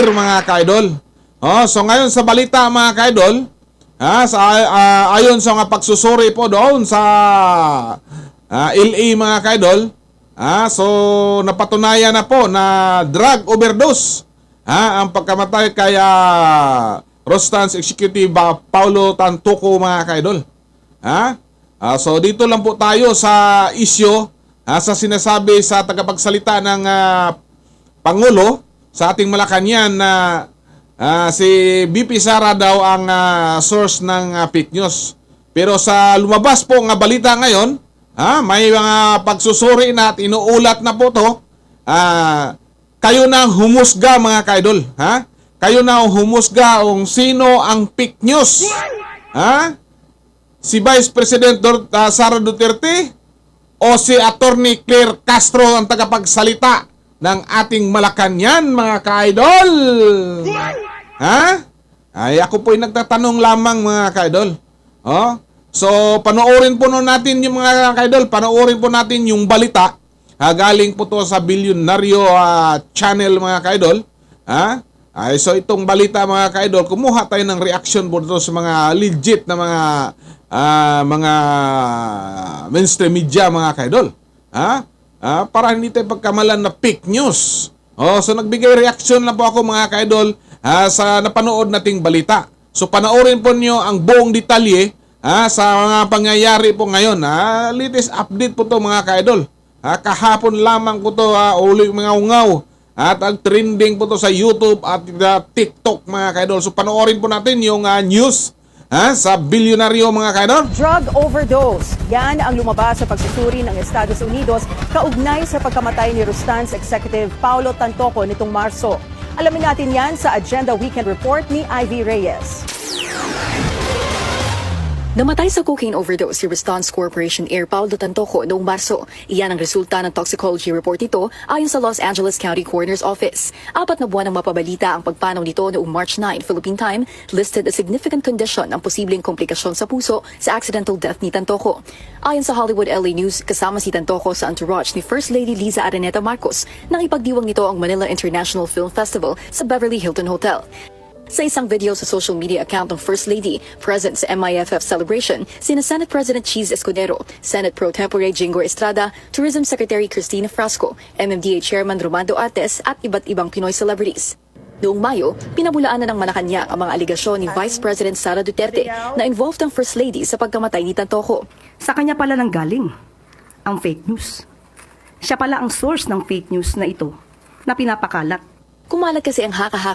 mga ka-idol. So ngayon sa balita mga ka-idol, ayon sa mga pagsusuri po doon sa LA mga ka-idol, so napatunayan na po na drug overdose ang pagkamatay kay Rostans Executive Paulo Tantoco mga ka-idol. So dito lang po tayo sa issue sa sinasabi sa tagapagsalita ng Pangulo sa ating Malacanang na si BP Sara daw ang source ng fake news. Pero sa lumabas po nga balita ngayon, may mga pagsusuri na at inuulat na po to. Kayo na humusga mga ka-idol. Kayo na humusga kung sino ang fake news. Si Vice President Sara Duterte o si Attorney Claire Castro ang tagapagsalita ng ating Malacanang mga ka-idol? Ay ako po'y nagtatanong lamang mga ka-idol. So panoorin po natin yung mga ka-idol, panoorin po natin yung balita. Galing po to sa Bilyonaryo channel mga ka-idol. So itong balita mga ka-idol, kumuha tayo ng reaction po dito sa mga legit na mga mainstream media mga ka-idol. Para hindi tayo pagkamalan na fake news. So nagbigay reaction na po ako mga ka-idol sa napanood nating balita. So panoorin po nyo ang buong detalye sa mga pangyayari po ngayon. Latest update po to mga ka-idol. Kahapon lamang po to uli mga ungaw. At ang trending po to sa YouTube at TikTok mga ka-idol. So panoorin po natin yung news sa Bilyonaryo mga ka-idol. Drug overdose. Yan ang lumabas sa pagsusuri ng Estados Unidos kaugnay sa pagkamatay ni Rostans Executive Paulo Tantoco nitong Marso. Alamin natin yan sa Agenda Weekend Report ni Ivy Reyes. Namatay sa cocaine overdose si Rostans Corporation Heir Paulo Tantoco noong Marso. Iyan ang resulta ng toxicology report nito ayon sa Los Angeles County Coroner's Office. 4 na buwan ang mapabalita ang pagpanaw nito noong March 9, Philippine time, listed a significant condition ang posibleng komplikasyon sa puso sa accidental death ni Tantoco. Ayon sa Hollywood LA News, kasama si Tantoco sa entourage ni First Lady Liza Araneta Marcos nang ipagdiwang nito ang Manila International Film Festival sa Beverly Hilton Hotel. Sa isang video sa social media account ng First Lady, present sa MIFF celebration, sina Senate President Cheese Escudero, Senate Pro Tempore Jingo Estrada, Tourism Secretary Cristina Frasco, MMDA Chairman Romando Artes at iba't ibang Pinoy celebrities. Noong Mayo, pinabulaan na ng Malacanang ang mga aligasyon ni Vice President Sara Duterte na involved ang First Lady sa pagkamatay ni Tantoco. Sa kanya pala nang galing ang fake news. Siya pala ang source ng fake news na ito na pinapakalat. Kumalat kasi ang haka-haka